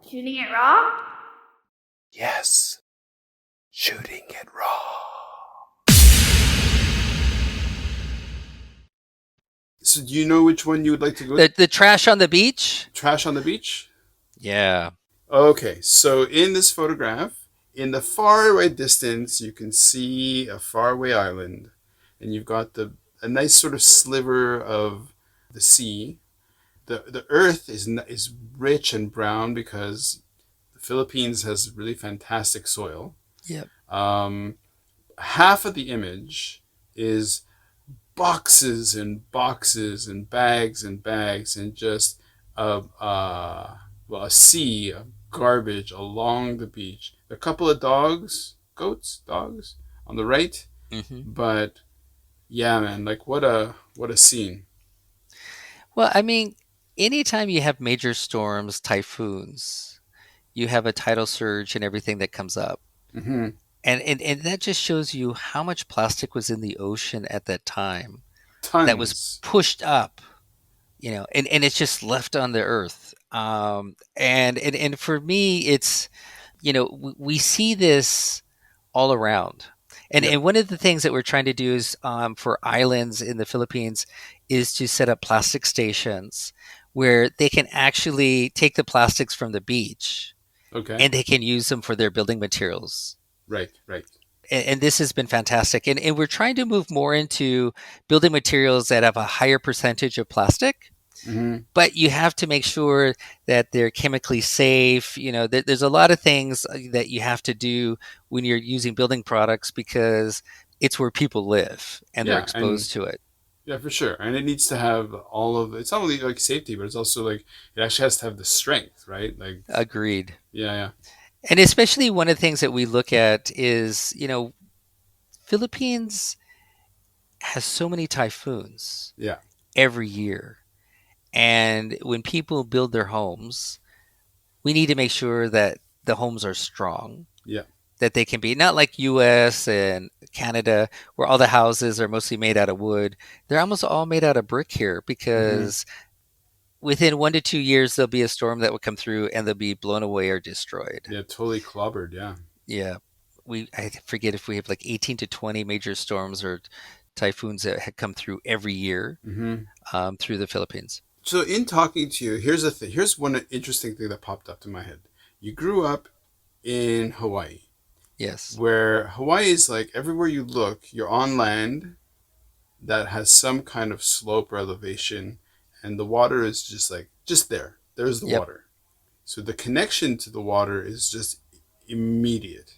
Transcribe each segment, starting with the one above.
Shooting it raw? Yes. Shooting it raw. So do you know which one you would like to go to? The trash on the beach? Trash on the beach? Yeah. Okay, so in this photograph, in the far away distance, you can see a faraway island, and you've got a nice sort of sliver of the sea. The earth is rich and brown because the Philippines has really fantastic soil. Yep. Half of the image is boxes and boxes and bags and just a sea of garbage along the beach. A couple of dogs on the right, Hmm. but yeah, man, like what a scene. Well, I mean, anytime you have major storms, typhoons, you have a tidal surge and everything that comes up. Mm-hmm. And that just shows you how much plastic was in the ocean at that time that was Tons. pushed up, and it's just left on the earth. And for me, it's, we see this all around. And, Yep. and one of the things that we're trying to do is, for islands in the Philippines, is to set up plastic stations where they can actually take the plastics from the beach Okay. and they can use them for their building materials. Right. Right. And this has been fantastic. And we're trying to move more into building materials that have a higher percentage of plastic, Mm-hmm. but you have to make sure that they're chemically safe. There's a lot of things that you have to do when you're using building products because it's where people live and they're Yeah, and exposed to it. yeah, for sure. And it needs to have all of it's not only like safety, but it's also like it actually has to have the strength, right? Like Agreed. yeah, yeah. And especially one of the things that we look at is, Philippines has so many typhoons Yeah. every year. And when people build their homes, we need to make sure that the homes are strong, Yeah. that they can be not like US and Canada where all the houses are mostly made out of wood. They're almost all made out of brick here Mm-hmm. because within 1 to 2 years there'll be a storm that will come through and they'll be blown away or destroyed. Yeah, totally clobbered, yeah. Yeah. I forget if we have like 18 to 20 major storms or typhoons that had come through every year, Mm-hmm. through the Philippines. So in talking to you, here's the thing. Here's one interesting thing that popped up in my head. You grew up in Hawaii, Yes. where Hawaii is like everywhere you look, you're on land that has some kind of slope or elevation, and the water is just there. There's the Yep. water. So the connection to the water is just immediate.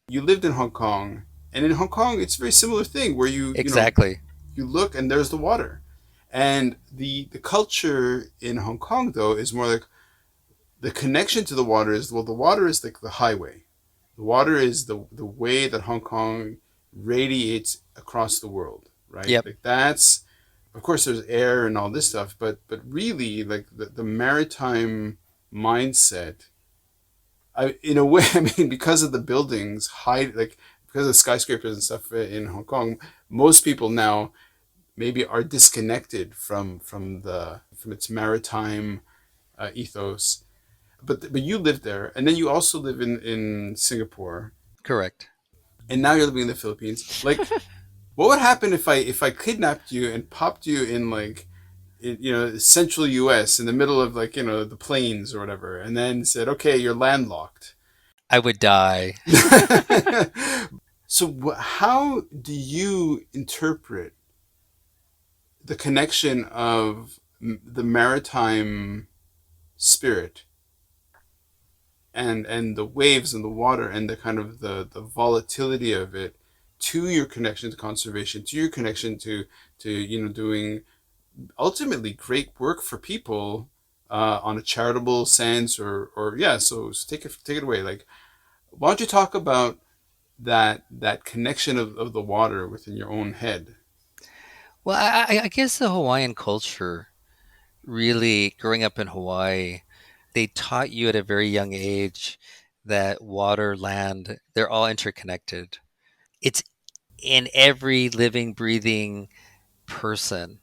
You lived in Hong Kong, and in Hong Kong, it's a very similar thing where Exactly. you look and there's the water. And the culture in Hong Kong though is more like the connection to the water is well the water is like the highway. The water is the way that Hong Kong radiates across the world, right? Yep. Like that's of course there's air and all this stuff, but really like the maritime mindset in a way, I mean, because of the buildings, high like because of skyscrapers and stuff in Hong Kong, most people now maybe are disconnected from its maritime ethos. But you live there, and then you also live in Singapore, Correct. and now you're living in the Philippines. Like, what would happen if I kidnapped you and popped you in like central U.S. in the middle of like the plains or whatever, and then said, okay, you're landlocked. I would die. So how do you interpret the connection of the maritime spirit and the waves and the water and the kind of the volatility of it to your connection to conservation, to your connection to doing ultimately great work for people on a charitable sense or yeah. So take it away. Like, why don't you talk about that connection of the water within your own head? Well, I guess the Hawaiian culture, really growing up in Hawaii, they taught you at a very young age that water, land, they're all interconnected. It's in every living, breathing person.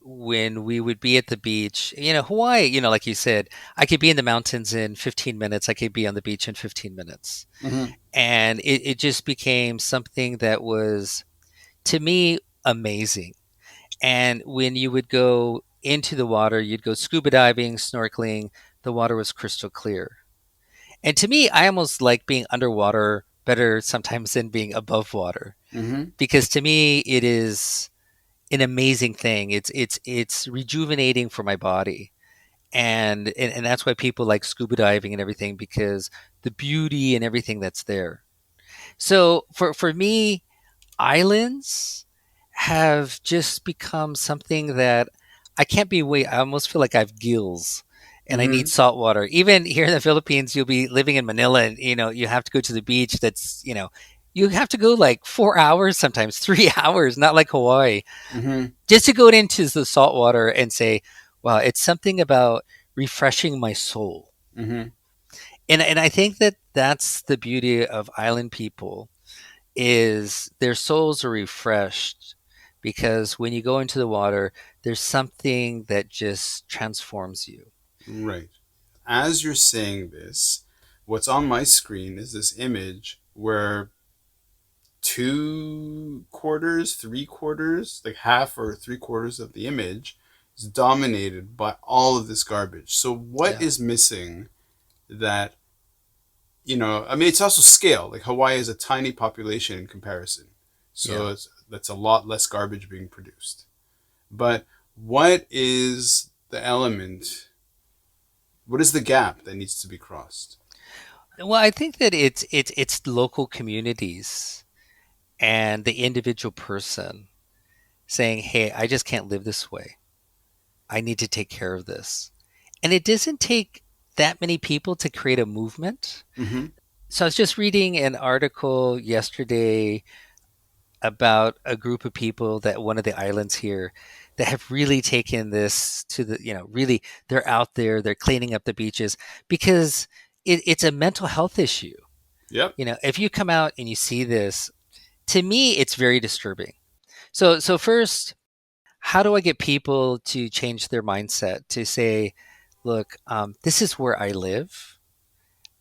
when we would be at the beach, Hawaii, like you said, I could be in the mountains in 15 minutes, I could be on the beach in 15 minutes. Hmm. And it just became something that was, to me, amazing. And when you would go into the water, you'd go scuba diving, snorkeling, the water was crystal clear. And to me, I almost like being underwater better sometimes than being above water, Hmm. because to me it is an amazing thing. It's rejuvenating for my body. And that's why people like scuba diving and everything, because the beauty and everything that's there. So for me, islands have just become something that I can't be away. I almost feel like I have gills and I need Hmm. salt water. Even here in the Philippines, you'll be living in Manila and you have to go to the beach. You have to go like 4 hours, sometimes 3 hours, not like Hawaii, Hmm. just to go into the salt water and say, wow, it's something about refreshing my soul. Hmm. And I think that that's the beauty of island people, is their souls are refreshed, because when you go into the water, there's something that just transforms you. Right. As you're saying this, what's on my screen is this image where 2/4, 3/4, like half or 3/4 of the image is dominated by all of this garbage. So what Yeah, is missing that, I mean, it's also scale. Like Hawaii is a tiny population in comparison. yeah. So that's a lot less garbage being produced. But what is the element? What is the gap that needs to be crossed? Well, I think that it's local communities and the individual person saying, "Hey, I just can't live this way. I need to take care of this." And it doesn't take that many people to create a movement. Mm-hmm. So I was just reading an article yesterday about a group of people that one of the islands here that have really taken this to the, really, they're out there, they're cleaning up the beaches, because it's a mental health issue. Yep. If you come out and you see this, to me, it's very disturbing. So first, how do I get people to change their mindset to say, look, this is where I live.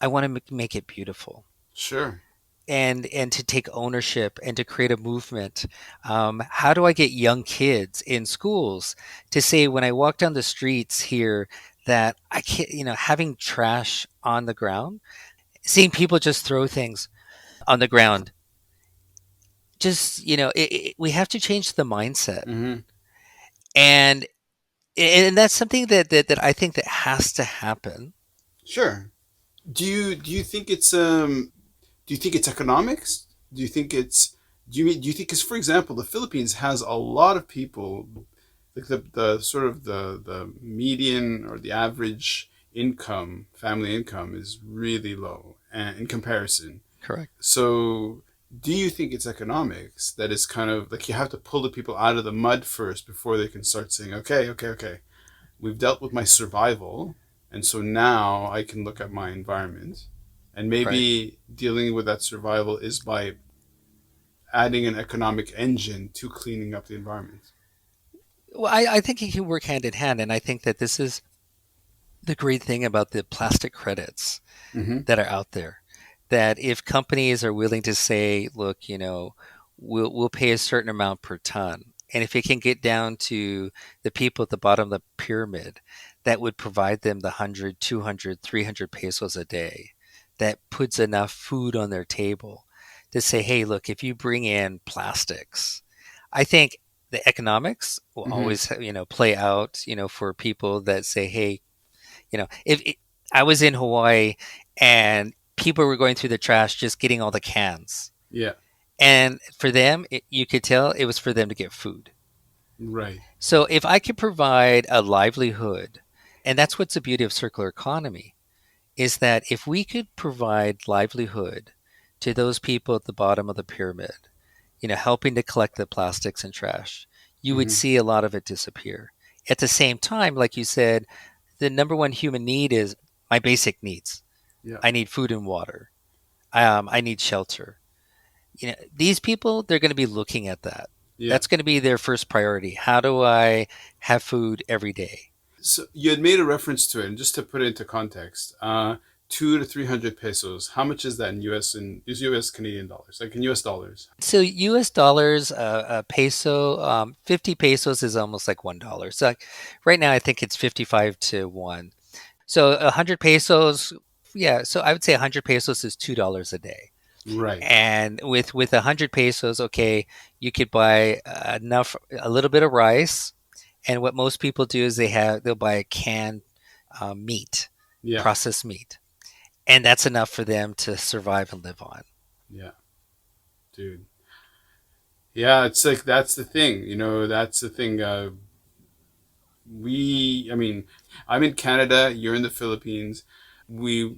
I want to make it beautiful, Sure. and to take ownership and to create a movement. How do I get young kids in schools to say, when I walk down the streets here, that I can't, having trash on the ground, seeing people just throw things on the ground, just, we have to change the mindset. Mm-hmm. And and that's something that I think that has to happen. Sure. Do you think it's do you think it's economics? Do you think it's do you think, because for example, the Philippines has a lot of people, like the sort of the median or the average income, family income, is really low in comparison. Correct. So do you think it's economics that is kind of like you have to pull the people out of the mud first before they can start saying, okay, okay, okay, we've dealt with my survival, and so now I can look at my environment, and Right. maybe dealing with that survival is by adding an economic engine to cleaning up the environment. Well, I think it can work hand in hand, and I think that this is the great thing about the plastic credits Mm-hmm. that are out there, that if companies are willing to say, look, we'll pay a certain amount per ton, and if it can get down to the people at the bottom of the pyramid, that would provide them the 100, 200, 300 pesos a day, that puts enough food on their table to say, hey, look, if you bring in plastics, I think the economics will Mm-hmm. always play out, for people that say, hey, if I was in Hawaii and people were going through the trash just getting all the cans, Yeah. and for them, you could tell it was for them to get food. Right. So if I could provide a livelihood, and that's what's the beauty of circular economy, is that if we could provide livelihood to those people at the bottom of the pyramid, helping to collect the plastics and trash, you would Mm-hmm. see a lot of it disappear. At the same time, like you said, the number one human need is my basic needs. Yeah. I need food and water. I need shelter. These people, they're going to be looking at that. Yeah. That's going to be their first priority. How do I have food every day? So you had made a reference to it, and just to put it into context, 2 to 300 pesos. How much is that in U.S. and is U.S. Canadian dollars? Like in U.S. dollars? So US dollars, a peso, 50 pesos is almost like $1. So like, right now, I think it's 55 to 1. So 100 pesos, yeah. So I would say 100 pesos is $2 a day. Right. And with 100 pesos, okay, you could buy a little bit of rice. And what most people do is they'll buy a canned meat, Yeah. processed meat, and that's enough for them to survive and live on. Yeah, dude. Yeah, it's like that's the thing. That's the thing. I mean, I'm in Canada. You're in the Philippines. We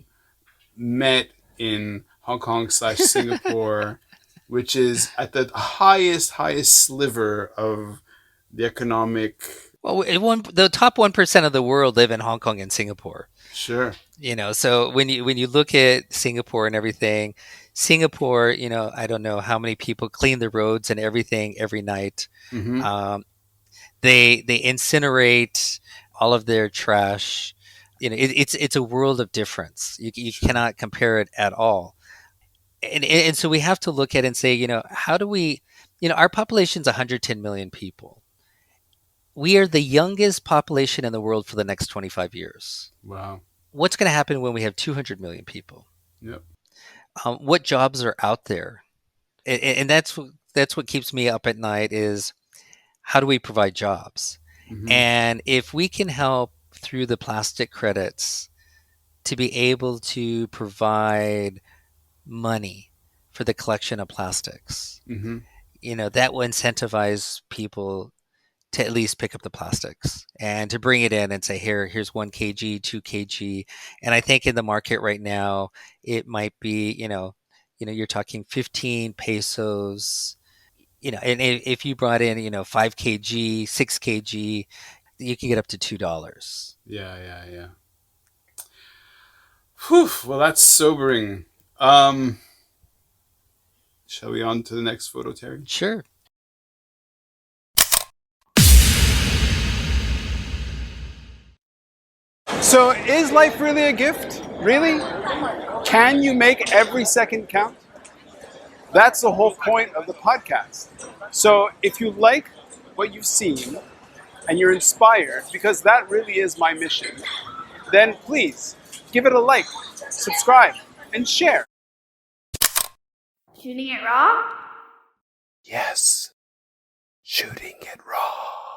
met in Hong Kong slash Singapore, which is at the highest sliver of the economic. Well, the top 1% of the world live in Hong Kong and Singapore. Sure. So when you look at Singapore and everything, Singapore, I don't know how many people clean the roads and everything every night. Mm-hmm. Um, they incinerate all of their trash. It's a world of difference. You Sure. cannot compare it at all. And so we have to look at it and say, how do we, our population's 110 million people. We are the youngest population in the world for the next 25 years. Wow. What's going to happen when we have 200 million people? Yep. What jobs are out there? And that's what keeps me up at night is how do we provide jobs? Mm-hmm. And if we can help through the plastic credits to be able to provide money for the collection of plastics, Mm-hmm. that will incentivize people to at least pick up the plastics and to bring it in and say, here's 1 kg, 2 kg. And I think in the market right now, it might be, you're talking 15 pesos, and if you brought in, 5 kg, 6 kg, you can get up to $2. Yeah. Yeah. Yeah. Whew. Well, that's sobering. Um, shall we on to the next photo, Terry? Sure. So, is life really a gift? Really? Can you make every second count? That's the whole point of the podcast. So, if you like what you've seen and you're inspired, because that really is my mission, then please give it a like, subscribe, and share. Shooting it raw? Yes, shooting it raw.